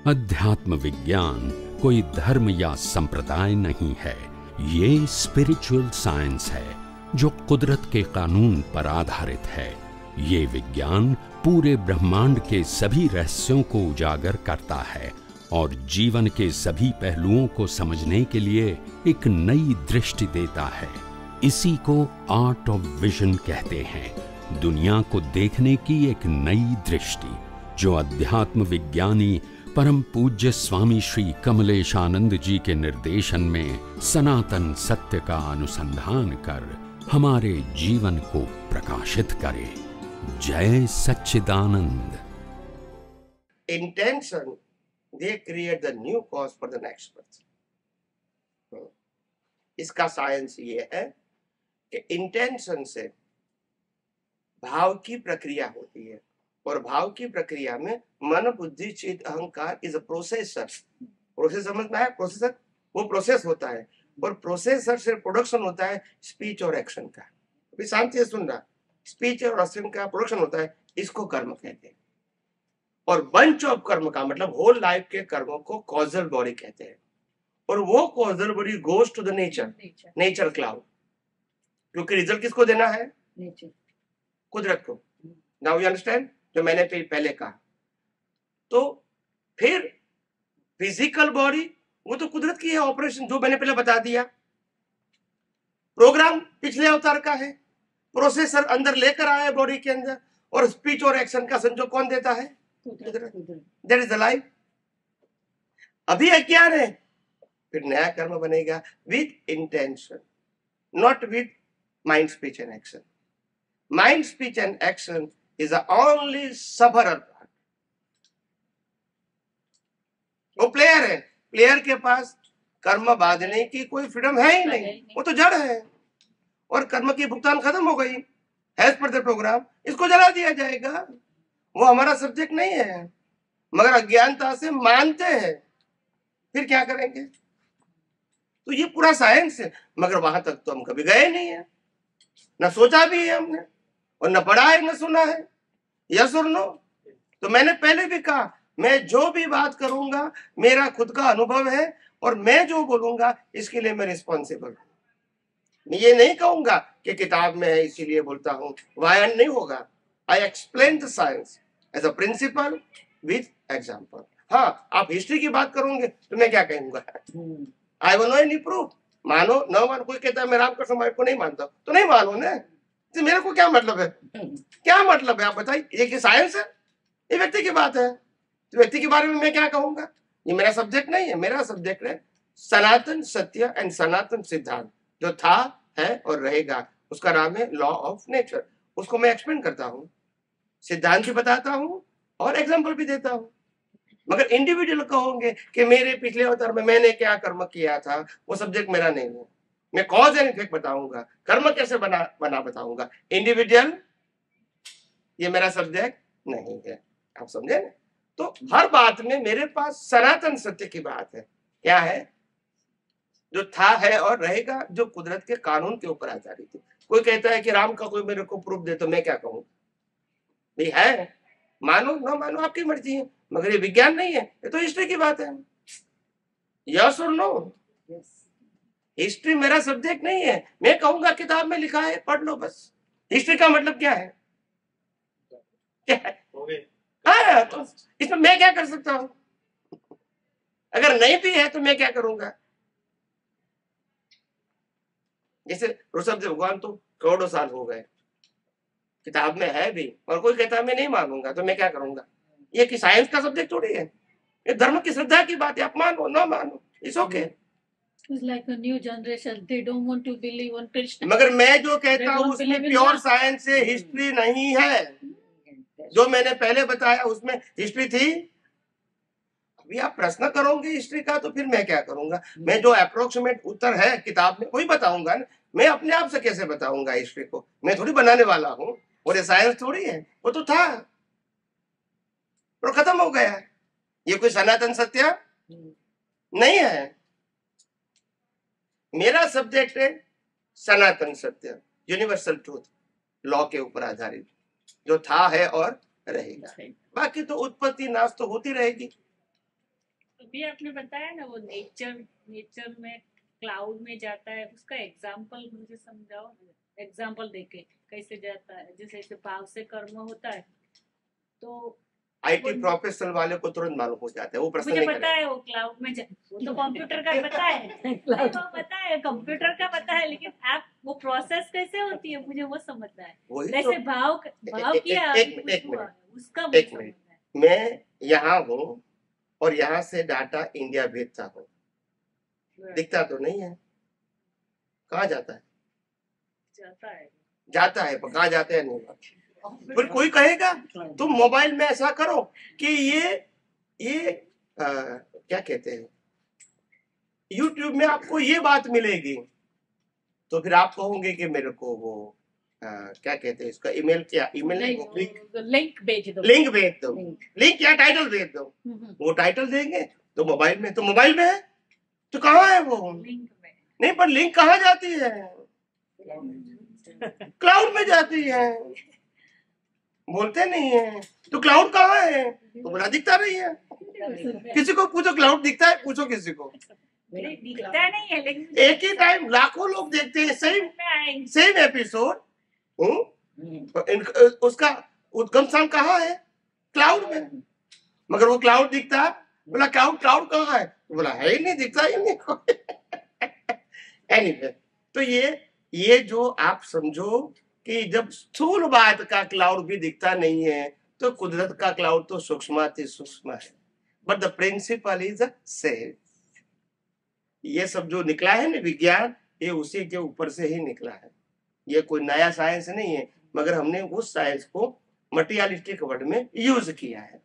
अध्यात्म विज्ञान कोई धर्म या संप्रदाय नहीं है, ये स्पिरिचुअल साइंस है जो कुदरत के कानून पर आधारित है। ये विज्ञान पूरे ब्रह्मांड के सभी रहस्यों को उजागर करता है और जीवन के सभी पहलुओं को समझने के लिए एक नई दृष्टि देता है। इसी को आर्ट ऑफ विजन कहते हैं, दुनिया को देखने की एक नई दृष्टि, जो अध्यात्म विज्ञानी परम पूज्य स्वामी श्री कमलेशानंद जी के निर्देशन में सनातन सत्य का अनुसंधान कर हमारे जीवन को प्रकाशित करे। जय सच्चिदानंद। Intention, they create the new cause for the next birth. इसका साइंस ये है कि इंटेंशन से भाव की प्रक्रिया होती है और भाव की प्रक्रिया में मन बुद्धि चित्त अहंकार इज अ प्रोसेसर। प्रोसेस समझ में आया? प्रोसेसर वो प्रोसेस होता है और प्रोसेसर से प्रोडक्शन होता है स्पीच और एक्शन का। अभी शांति से सुन रहा, स्पीच और एक्शन का प्रोडक्शन होता है, इसको कर्म कहते हैं। और बंच ऑफ कर्म का मतलब होल लाइफ के कर्मों को कॉजल बॉडी कहते हैं। और वो causal body goes to the nature cloud, क्योंकि रिजल्ट किसको देना है? कुदरत को। नाउ यू अंडरस्टैंड जो मैंने पहले कहा। तो फिर फिजिकल बॉडी वो तो कुदरत की है ऑपरेशन, जो मैंने पहले बता दिया। प्रोग्राम पिछले अवतार का है, प्रोसेसर अंदर लेकर आया है बॉडी के अंदर, और स्पीच और एक्शन का संजोग कौन देता है? That is the life. अभी अज्ञान है, फिर नया कर्म बनेगा with intention, not with mind speech and action. Mind speech and action is the only sufferer part. वो प्लेयर है, प्लेयर के पास कर्म बांधने की कोई फ्रीडम है ही नहीं, वो तो जड़ है और कर्म की भुगतान खत्म हो गई एज पर द प्रोग्राम, इसको जला दिया जाएगा। वो हमारा सब्जेक्ट नहीं है, मगर अज्ञानता से मानते हैं, फिर क्या करेंगे? तो ये पूरा साइंस है, मगर वहां तक तो हम कभी गए नहीं है, न सोचा भी है हमने और न पढ़ा है न सुना है। यस और नो? तो मैंने पहले भी कहा, मैं जो भी बात करूंगा मेरा खुद का अनुभव है और मैं जो बोलूंगा इसके लिए मैं रिस्पॉन्सिबल हूं। मैं ये नहीं कहूंगा कि किताब में है इसीलिए बोलता हूं, वायन नहीं होगा। I explain the science as a principle with example. हाँ, आप हिस्ट्री की बात करोगे तो मैं क्या कहूंगा? I will no any proof. मानो न मानो, कोई कहता है मैं रामकृष्ण माई को नहीं मानता, तो नहीं मानो ना, तो मेरे को क्या मतलब है? क्या मतलब है आप बताइए? ये साइंस है, ये व्यक्ति की बात है, तो व्यक्ति के बारे में मैं क्या कहूंगा? ये मेरा सब्जेक्ट नहीं है। मेरा सब्जेक्ट है सनातन सत्य एंड सनातन सिद्धांत, जो था है और रहेगा। उसका नाम है लॉ ऑफ नेचर। उसको मैं एक्सप्लेन करता हूँ, सिद्धांत भी बताता हूँ और एग्जाम्पल भी देता हूँ। मगर इंडिविजुअल कहोगे कि मेरे पिछले अवतार में मैंने क्या कर्म किया था, वो सब्जेक्ट मेरा नहीं है। मैं कॉज एंड इफेक्ट बताऊंगा, कर्म कैसे बना बताऊंगा। इंडिविजुअल ये मेरा सब्जेक्ट नहीं है, आप समझे ना? तो हर बात में मेरे पास सनातन सत्य की बात है। क्या है? जो था है और रहेगा, जो कुदरत के कानून के ऊपर आधारित है। कोई कहता है कि राम का कोई मेरे को प्रूफ दे, तो मैं क्या कहूँ? भाई है, मानो ना मानो आपकी मर्जी है, मगर ये विज्ञान नहीं है, ये तो हिस्ट्री की बात है। यस और नो? हिस्ट्री मेरा सब्जेक्ट नहीं है। मैं कहूंगा किताब में लिखा है, पढ़ लो बस। हिस्ट्री का मतलब क्या है? क्या है? हाँ, तो इसमें मैं क्या कर सकता हूं? अगर नहीं भी है तो मैं क्या करूंगा? जैसे ऋषभ भगवान तो करोड़ों साल हो गए, किताब में है भी, और कोई कहता है मैं नहीं मानूंगा, तो मैं क्या करूंगा? ये कि साइंस का सब्जेक्ट थोड़ी है, ये धर्म की श्रद्धा की बात है। आप मानो ना मानो, it's okay. It's like a new generation. They don't want to believe on Krishna. मगर मैं जो कहता हूँ उसमें प्योर साइंस से हिस्ट्री नहीं है। जो मैंने पहले बताया उसमें हिस्ट्री थी। अभी आप प्रश्न करोगे हिस्ट्री का, तो फिर मैं क्या करूंगा? मैं जो अप्रोक्सीमेट उत्तर है किताब में वही बताऊंगा ना। मैं अपने आप से कैसे बताऊंगा हिस्ट्री को? मैं थोड़ी बनाने वाला हूँ, और ये साइंस थोड़ी है। वो तो था और खत्म हो गया। ये कोई सनातन सत्य नहीं है। मेरा सब्जेक्ट है सनातन सत्य, यूनिवर्सल ट्रूथ, लॉ के ऊपर आधारित, जो था है और रहेगा। बाकी तो उत्पत्ति नाश तो होती रहेगी। भी आपने बताया ना वो नेचर में क्लाउड में जाता है, उसका एग्जाम्पल मुझे समझाओ, एग्जाम्पल देके कैसे जाता है। जैसे ऐसे भाव से कर्म होता है तो आईटी प्रोफेशनल वाले को तुरंत मालूम हो जाता है, वो प्रश्न मुझे नहीं पता करेगा। है वो क्लाउड में वो तो कंप्यूटर का पता है नहीं, वो पता है कंप्यूटर का पता है, लेकिन आप वो प्रोसेस कैसे होती है मुझे वो समझना है। वही तो जैसे भाव किया एक कुछ मिनट हुआ, उसका मुझे एक मिनट, समझना है। मैं यहाँ हूँ और यहाँ से डाटा इंडिया भेजता हूँ, दिखता तो नहीं है, कहाँ जाता है? जाता है, पर कहाँ जाता है नहीं। फिर कोई कहेगा तुम मोबाइल में ऐसा करो कि ये क्या कहते हैं, यूट्यूब में आपको ये बात मिलेगी, तो फिर आप कहोगे कि मेरे को वो क्या कहते हैं इसका ईमेल, क्या ईमेल लिंक भेज दो, लिंक या टाइटल भेज दो। वो टाइटल देंगे तो मोबाइल में है, तो कहाँ है वो लिंक में नहीं, पर लिंक कहाँ जाती है? क्लाउड में जाती है, बोलते नहीं है। तो क्लाउड कहाँ है? तो बोला दिखता नहीं है। किसी को पूछो क्लाउड दिखता है, पूछो किसी को, दिखता नहीं है, लेकिन एक ही टाइम लाखों लोग देखते हैं सेम एपिसोड। उसका उद्गम स्थान कहाँ है? क्लाउड में। मगर वो क्लाउड दिखता है, बोला क्लाउड कहाँ है? बोला है ही नहीं, दिखता ही नहीं। एनीवे, तो ये जो आप समझो कि जब स्थूल बात का क्लाउड भी दिखता नहीं है, तो कुदरत का क्लाउड तो सूक्ष्माति सूक्ष्म है, but the principle is same. ये सब जो निकला है ना विज्ञान, ये उसी के ऊपर से ही निकला है। ये कोई नया साइंस नहीं है, मगर हमने उस साइंस को मटेरियलिस्टिक वर्ड में यूज किया है।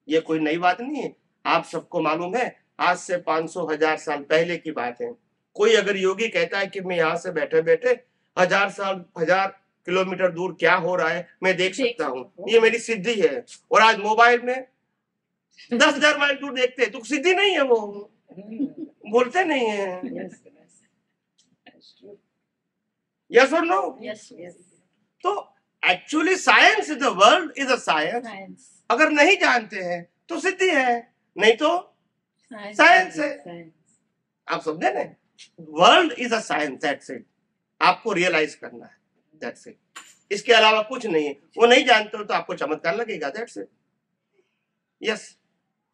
ये कोई नई बात नहीं है। आप सबको मालूम है, आज से 500,000 साल पहले की बात है। कोई अगर योगी कहता है कि मैं यहाँ से बैठे बैठे 1000 किलोमीटर दूर क्या हो रहा है मैं देख सकता हूँ, ये मेरी सिद्धि है। और आज मोबाइल में 10,000 माइल दूर देखते हैं, तो सिद्धि नहीं है, वो बोलते नहीं है। यस और नो? तो actually science the world is a science. अगर नहीं जानते हैं तो सिद्धि है, नहीं तो साइंस है। आप समझे ना? World is a science, that's it. आपको रियलाइज करना है, दैट्स इट। इसके अलावा कुछ नहीं है। वो नहीं जानते हो तो आपको चमत्कार लगेगा, दैट्स इट। Yes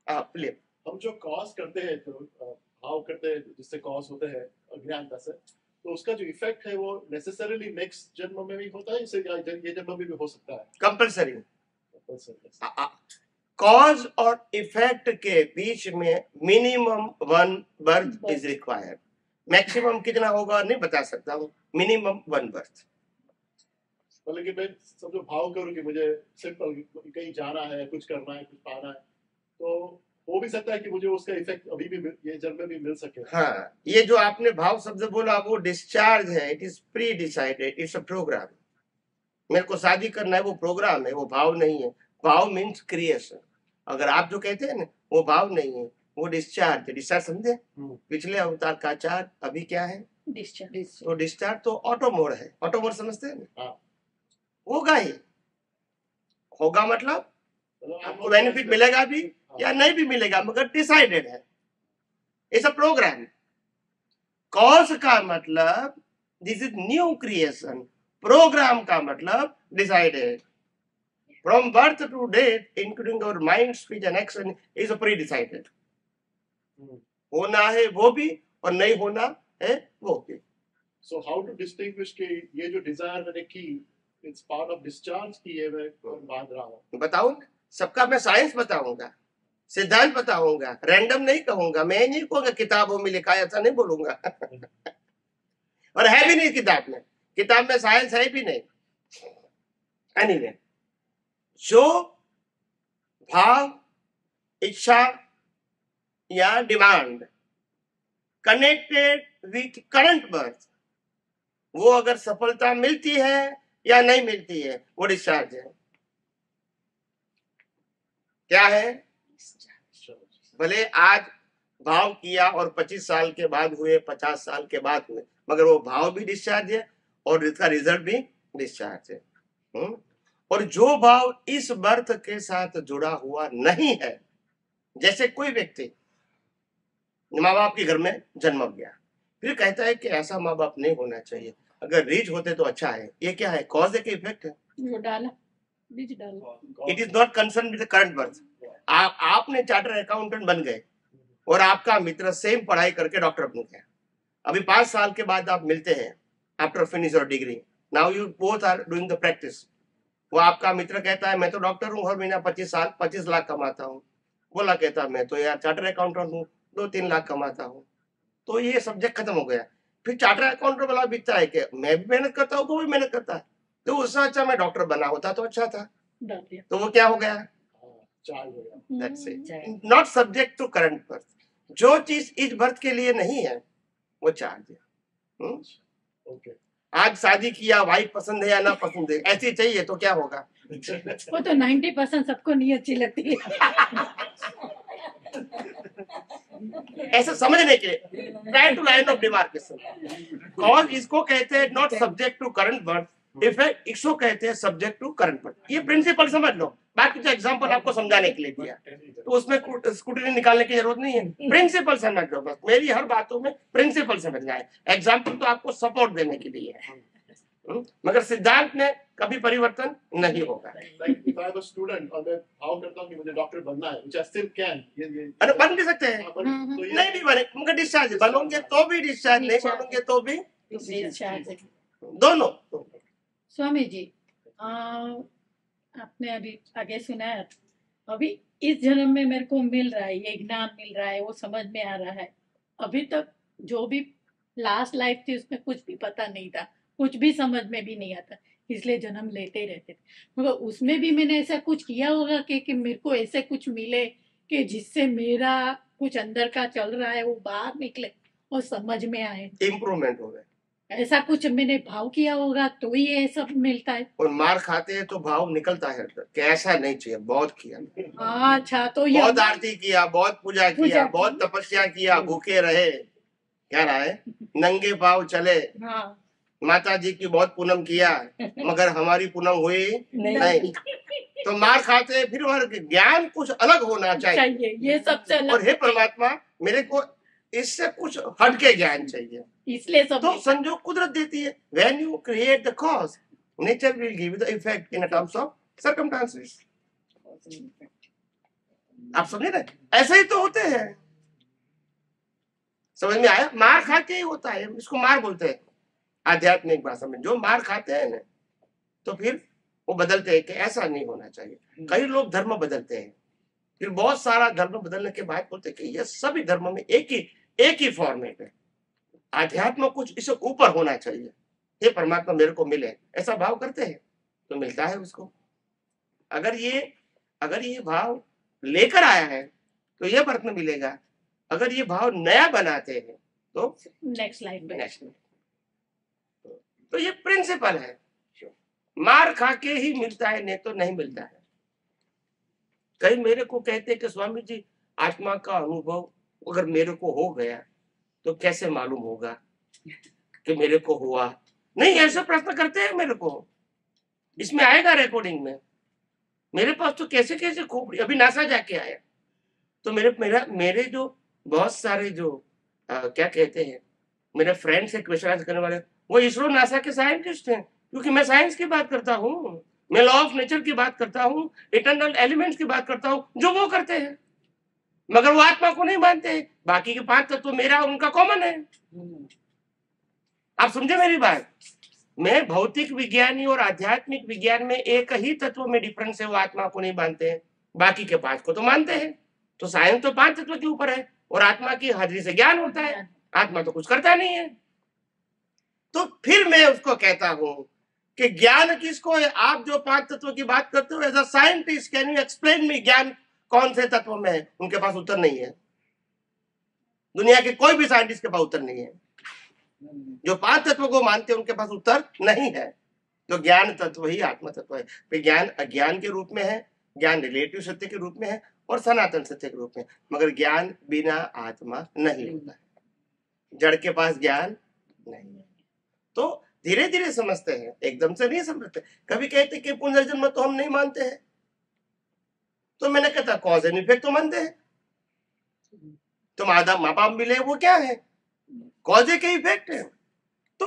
please. हम जो कॉज करते हैं, तो भाव करते हैं जिससे कॉज होते हैं अज्ञानता से, तो उसका जो इफेक्ट है वो नेसेसरीली नेक्स्ट जन्म में भी होता है, इससे ये जन्म में भी हो सकता है? कंपल्सरी। कॉज और इफेक्ट के बीच में minimum 1 birth is required. Maximum कितना होगा नहीं बता सकता हूँ, मिनिमम 1 बर्थ। लेकिन मैं समझो भाव करूँ कि मुझे सिंपल कहीं जाना है, कुछ करना है, कुछ पाना है, तो हो भी सकता है कि मुझे उसका इफेक्ट अभी भी ये जन्म में भी मिल सके। हाँ, ये जो आपने भाव शब्द बोला वो डिस्चार्ज है, it is pre decided, it's a programme. मेरे को शादी करना है, वो प्रोग्राम है, वो भाव नहीं है। भाव मीन्स क्रिएशन। अगर आप जो कहते हैं ना वो भाव नहीं है, वो डिस्चार्ज है। डिस्चार्ज समझे? पिछले अवतार का चार्ज अभी क्या है? डिस्चार्ज। तो डिस्चार्ज तो ऑटो मोड है। ऑटो मोड समझते हैं ना? होगा ही, होगा मतलब आपको बेनिफिट मिलेगा भी या नहीं भी मिलेगा, मगर डिसाइडेड है। It's a programme. कॉज का मतलब this is new creation, programme का मतलब decided. From birth to death including our mind, speech and action is a pre decided. होना है वो भी और नहीं होना है वो भी। सो हाउ टू डिस्टिंग्विश कि ये जो डिजायर मैंने की इट्स पार्ट ऑफ डिस्चार्ज की ये मैं बांध रहा हूँ? बताऊं, सबका मैं साइंस बताऊंगा, सिद्धांत बताऊंगा, रैंडम नहीं कहूंगा। मैं नहीं कहूंगा किताबों में लिखा है, ऐसा नहीं बोलूंगा। और है भी नहीं किताब में साइंस है भी नहीं। एनीवे, जो भाव, इच्छा या demand connected with current birth, वो अगर सफलता मिलती है या नहीं मिलती है, वो डिस्चार्ज है। क्या है? भले आज भाव किया और 25 साल के बाद हुए, 50 साल के बाद हुए, मगर वो भाव भी डिस्चार्ज है और इसका रिजल्ट भी डिस्चार्ज है। और जो भाव इस बर्थ के साथ जुड़ा हुआ नहीं है, जैसे कोई व्यक्ति माँ बाप के घर में जन्म गया, फिर कहता है कि ऐसा माँ बाप नहीं होना चाहिए, अगर रिच होते तो अच्छा है। ये क्या है? कॉज है कि इफेक्ट है? वो डाला, बीज डाला। It is not concern with the current birth. आपने चार्टर अकाउंटेंट बन गए और आपका मित्र सेम पढ़ाई करके डॉक्टर बन गया, अभी 5 साल के बाद आप मिलते हैं after finish your degree, now you both are doing the practice. वो आपका मित्र कहता है मैं तो डॉक्टर हूँ, हर महीना 25 लाख कमाता हूँ। बोला कहता मैं तो यार चार्टर अकाउंटेंट हूँ, 2-3 लाख कमाता हूँ। तो ये सब्जेक्ट खत्म हो गया। फिर चार्टर अकाउंटेंट वाला बीतता है कि मैं भी मेहनत करता हूँ, वो भी मेहनत करता है, तो उससे अच्छा मैं डॉक्टर बना होता तो अच्छा था। डाल दिया। तो वो क्या हो गया? चार्ज हो गया। That's it. Not subject to current birth. जो चीज इस बर्थ के लिए नहीं है वो चार्ज है। ओके। आज शादी किया, वाइफ पसंद है या ना पसंद है, ऐसी चाहिए तो क्या होगा? वो तो 90% सबको नहीं अच्छी लगती है। ऐसे समझने के लिए try to line of demarcation. Cause इसको कहते हैं not subject to current birth, effect इसको कहते हैं सब्जेक्ट टू करंट बर्थ। ये प्रिंसिपल समझ लो, बाकी जो एग्जांपल आपको समझाने के लिए दिया तो उसमें स्कूटरी निकालने की जरूरत नहीं है, प्रिंसिपल समझ लो बस। मेरी हर बातों में प्रिंसिपल समझना है, एग्जांपल तो आपको सपोर्ट देने के लिए है, मगर सिद्धांत में कभी परिवर्तन नहीं होगा। Like if I am a student और मैं भाव करता हूँ कि मुझे डॉक्टर बनना है, which I still can, ये अरे बन भी सकते हैं, तो नहीं भी बने मगर डिस्चार्ज, बनोगे तो भी डिस्चार्ज, नहीं बनोगे तो भी दोनों। स्वामी जी, आपने अभी आगे सुनाया, अभी इस जन्म में मेरे को मिल रहा है, ये ज्ञान मिल रहा है, वो समझ में आ रहा है। अभी तक जो भी लास्ट लाइफ थी उसमें कुछ भी पता नहीं था, कुछ भी समझ में भी नहीं आता, इसलिए जन्म लेते रहते थे। मगर उसमें भी मैंने ऐसा कुछ किया होगा कि मेरे को ऐसे कुछ मिले कि जिससे मेरा कुछ अंदर का चल रहा है वो बाहर निकले और समझ में आए, इम्प्रूवमेंट हो गए। ऐसा कुछ मैंने भाव किया होगा तो ही ये सब मिलता है। और मार खाते हैं तो भाव निकलता है कि ऐसा नहीं चाहिए, बहुत किया, अच्छा, तो ये बहुत आरती किया, बहुत पूजा किया, बहुत तपस्या किया, भूखे रहे, क्या रहा है, नंगे पाँव चले, हाँ, माता जी की बहुत पूनम किया, मगर हमारी पूनम हुई नहीं। तो मार खाते फिर, और ज्ञान कुछ अलग होना चाहिए, ये सबसे अलग। और हे परमात्मा मेरे को इससे कुछ हटके ज्ञान चाहिए, इसलिए सब तो संजोग कुदरत देती है। When you create the cause, nature will give the effect in terms of circumstances. आप समझे ना, ऐसे ही तो होते हैं। समझ में आया? मार खा के ही होता है, इसको मार बोलते हैं आध्यात्मिक भाषा में। जो मार खाते हैं ना तो फिर वो बदलते हैं कि ऐसा नहीं होना चाहिए। कई लोग धर्म बदलते हैं, फिर बहुत सारा धर्म बदलने के बाद बोलते हैं कि ये सभी धर्मों में एक ही फॉर्मेट है, आध्यात्म कुछ इससे ऊपर होना चाहिए, ये परमात्मा मेरे को मिले, ऐसा भाव करते हैं तो मिलता है उसको। अगर ये भाव लेकर आया है तो ये बर्थ में मिलेगा, अगर ये भाव नया बनाते हैं तो नेक्स्ट लाइफ में। तो ये प्रिंसिपल है, मार खा के ही मिलता है, नहीं तो नहीं मिलता है। कई मेरे को कहते हैं कि स्वामी जी आत्मा का अनुभव अगर मेरे को हो गया तो कैसे मालूम होगा कि मेरे को हुआ? नहीं, ऐसे प्रश्न करते हैं मेरे को, इसमें आएगा रिकॉर्डिंग में। मेरे पास तो कैसे कैसे खोपड़ी, अभी नासा जाके आया तो मेरे जो बहुत सारे जो क्या कहते हैं मेरे फ्रेंड्स है क्वेश्चन आंसर करने वाले, वो इसरो नासा के साइंटिस्ट हैं, क्योंकि मैं साइंस की बात करता हूँ, मैं लॉ ऑफ नेचर की बात करता हूँ, इटर्नल एलिमेंट्स की बात करता हूँ, जो वो करते हैं, मगर वो आत्मा को नहीं मानते। बाकी के 5 तत्व मेरा उनका कॉमन है। आप समझे मेरी बात? मैं भौतिक विज्ञानी और आध्यात्मिक विज्ञान में एक ही तत्व में डिफरेंस है, वो आत्मा को नहीं मानते हैं, बाकी के 5 को तो मानते हैं। तो साइंस तो 5 तत्व के ऊपर है और आत्मा की हाजिरी से ज्ञान होता है, आत्मा तो कुछ करता नहीं है। तो फिर मैं उसको कहता हूं कि ज्ञान किसको है? आप जो 5 तत्व की बात करते हो, as a scientist can you explain me ज्ञान कौन से तत्व में है? उनके पास उत्तर नहीं है, दुनिया के कोई भी साइंटिस्ट के पास उत्तर नहीं है। जो 5 तत्व को मानते हैं उनके पास उत्तर नहीं है। तो ज्ञान तत्व ही आत्मा तत्व है। विज्ञान अज्ञान के रूप में है, ज्ञान रिलेटिव सत्य के रूप में है और सनातन सत्य के रूप में, मगर ज्ञान बिना आत्मा नहीं होता है, जड़ के पास ज्ञान नहीं है। तो धीरे धीरे समझते हैं, एकदम से नहीं समझते। कभी कहते कि पुनर्जन्म तो हम नहीं मानते हैं, तो मैंने कहता कॉज एंड इफेक्ट तो मानते हैं। तुम आदम माँ बाप मिले, वो क्या है? कॉज के इफेक्ट है। तो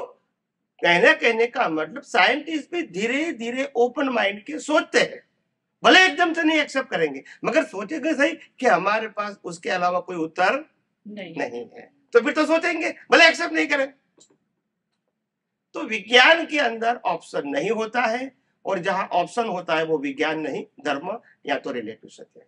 कहने का मतलब साइंटिस्ट भी धीरे धीरे ओपन माइंड के सोचते हैं, भले एकदम से नहीं एक्सेप्ट करेंगे, मगर सोचेंगे सही कि हमारे पास उसके अलावा कोई उत्तर नहीं है, तो फिर तो सोचेंगे, भले एक्सेप्ट नहीं करें। तो विज्ञान के अंदर ऑप्शन नहीं होता है, और जहां ऑप्शन होता है वो विज्ञान नहीं, धर्म या तो रिलेटिव सत्य है।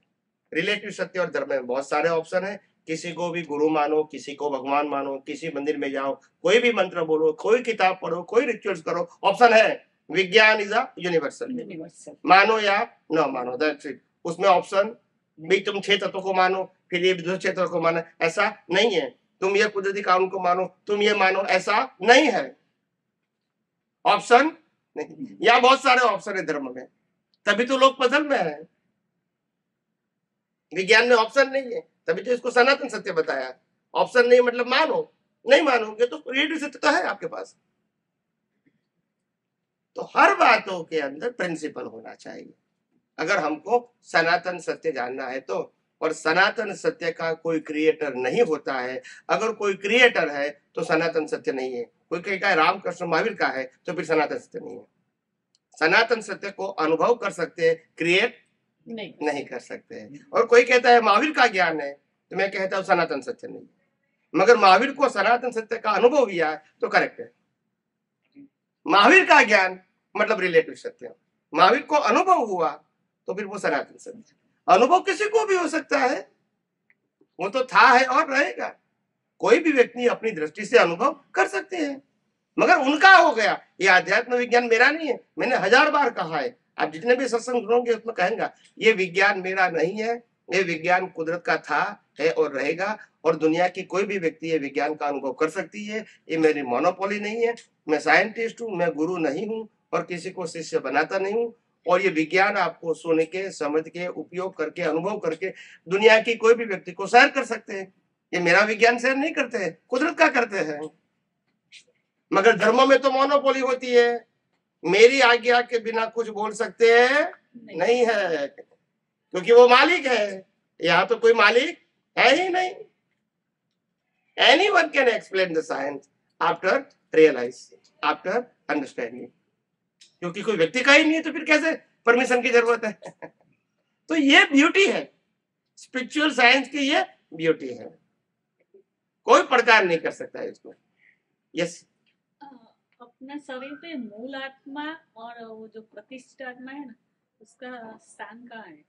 रिलेटिव सत्य और धर्म में बहुत सारे ऑप्शन है। किसी को भी गुरु मानो, किसी को भगवान मानो, किसी मंदिर में जाओ, कोई भी मंत्र बोलो, कोई किताब पढ़ो, कोई रिचुअल्स करो, ऑप्शन है। विज्ञान इज अ यूनिवर्सल, मानो या न मानो, दैट्स इट। उसमें ऑप्शन भी तुम 6 तत्वों को मानो, फिर ये दूसरे 6 तत्वों को मानो, ऐसा नहीं है। तुम ये कुदरती कानून को मानो, तुम ये मानो, ऐसा नहीं है। ऑप्शन नहीं, या बहुत सारे ऑप्शन है धर्म में, तभी तो लोग पजल में है। विज्ञान में ऑप्शन नहीं है, तभी तो इसको सनातन सत्य बताया। ऑप्शन नहीं मतलब मानो, नहीं मानोगे तो रिलेटिव सत्य तो है आपके पास। तो हर बातों के अंदर प्रिंसिपल होना चाहिए अगर हमको सनातन सत्य जानना है तो। और सनातन सत्य का कोई क्रिएटर नहीं होता है। अगर कोई क्रिएटर है तो सनातन सत्य नहीं है। कोई कहेगा रामकृष्ण महावीर का है तो फिर सनातन सत्य नहीं है। सनातन सत्य को अनुभव कर सकते हैं, क्रिएट नहीं कर सकते हैं। और कोई कहता है महावीर का ज्ञान है तो मैं कहता हूं सनातन सत्य नहीं, मगर महावीर को सनातन सत्य का अनुभव हुआ है तो करेक्ट है। महावीर का ज्ञान मतलब रिलेटिव सत्य, महावीर को अनुभव हुआ तो फिर वो सनातन सत्य। अनुभव किसी को भी हो सकता है, वो तो था है और रहेगा। कोई भी व्यक्ति अपनी दृष्टि से अनुभव कर सकते हैं, मगर उनका हो गया। ये आध्यात्म विज्ञान मेरा नहीं है, मैंने 1000 बार कहा है। आप जितने भी सत्संग सुनोगे उसमें कहेंगे ये विज्ञान मेरा नहीं है, ये विज्ञान कुदरत का था, है और रहेगा। और दुनिया की कोई भी व्यक्ति ये विज्ञान का अनुभव कर सकती है। ये मेरी मोनोपोली नहीं है। मैं साइंटिस्ट हूँ, मैं गुरु नहीं हूँ और किसी को शिष्य बनाता नहीं हूँ। और ये विज्ञान आपको सुन के, समझ के, उपयोग करके, अनुभव करके दुनिया की कोई भी व्यक्ति को शेयर कर सकते हैं। ये मेरा विज्ञान शेयर नहीं करते हैं, कुदरत का करते हैं। मगर धर्मों में तो मोनोपोली होती है, मेरी आज्ञा के बिना कुछ बोल सकते हैं नहीं है, क्योंकि वो मालिक है। यहाँ तो कोई मालिक है ही नहीं। Anyone can explain the science after realize, after understanding। क्योंकि कोई व्यक्ति का ही नहीं है तो फिर कैसे परमिशन की जरूरत है। तो ये ब्यूटी है स्पिरिचुअल साइंस की, ये ब्यूटी है। कोई प्रकार नहीं कर सकता है इसको। यस, अपने शरीर पे मूल आत्मा और वो जो प्रतिष्ठित आत्मा है ना, उसका स्थान कहाँ है?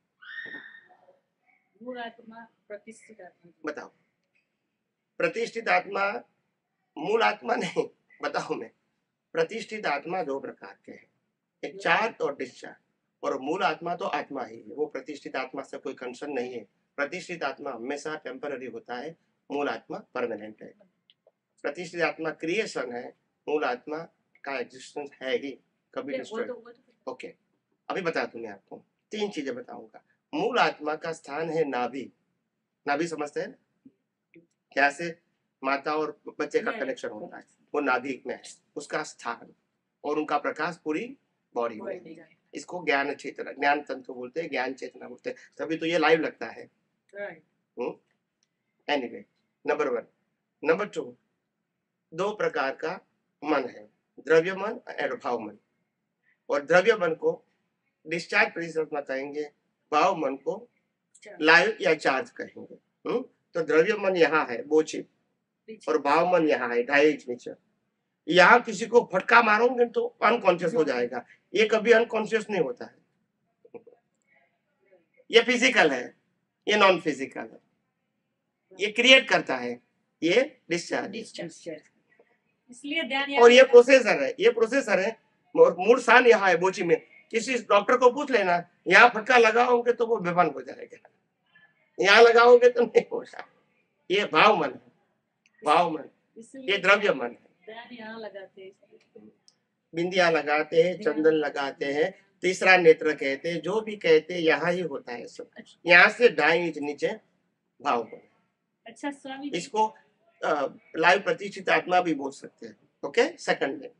मूल आत्मा, प्रतिष्ठित आत्मा, बताओ। प्रतिष्ठित आत्मा, मूल आत्मा नहीं, बताओ मैं। प्रतिष्ठित आत्मा 2 प्रकार के हैं, एक चार्ज और डिस्चार्ज। और मूल आत्मा तो आत्मा ही है, वो प्रतिष्ठित आत्मा से कोई कंसर्न नहीं है। प्रतिष्ठित आत्मा हमेशा टेम्पररी होता है, मूल आत्मा परमानेंट है। प्रतिष्ठित आत्मा क्रिएशन है, मूल आत्मा का एग्जिस्टेंस है ही, कभी डिस्ट्रॉय। ओके, अभी बताता हूं मैं आपको 3 चीजें बताऊंगा। मूल आत्मा का स्थान है नाभि। नाभि समझते हैं, क्या से माता और बच्चे का कनेक्शन होता है, वो नाभि में है उसका स्थान, और उनका प्रकाश पूरी बॉडी में। इसको ज्ञान चेतना, ज्ञान तंत्र बोलते हैं, ज्ञान चेतना बोलते हैं, तभी तो ये लाइव लगता है। Anyway, number 1। नंबर 2, 2 प्रकार का मन है, द्रव्य मन और भाव मन। और द्रव्य मन को डिस्चार्ज प्रतिशत कहेंगे, भाव मन को लाइव या चार्ज कहेंगे। तो द्रव्य मन यहाँ है बोची, और भाव मन यहाँ है 2.5 इंच नीचे। यहाँ किसी को फटका मारोगे तो अनकॉन्शियस हो जाएगा, ये कभी अनकॉन्शियस नहीं होता है। ये फिजिकल है, ये नॉन फिजिकल है, ये क्रिएट करता है, ये डिस्चार्ज। इसलिए ध्यान। और ये प्रोसेसर है, ये प्रोसेसर है। और मूल स्थान यहाँ है बोची में। किसी डॉक्टर को पूछ लेना, यहाँ फटका लगाओगे तो वो बेबन हो जाएगा, यहाँ लगाओगे तो नहीं होगा। ये भाव मन है, भाव मन। ये द्रव्य मन है। यहाँ लगाते हैं, बिंदिया लगाते हैं, चंदन लगाते हैं, तीसरा नेत्र कहते हैं, जो भी कहते हैं यहाँ ही होता है सब। यहाँ से 2.5 इंच नीचे भाव मन। अच्छा स्वामी, इसको लाइव प्रतिष्ठित आत्मा भी बोल सकते हैं। ओके, सेकंड में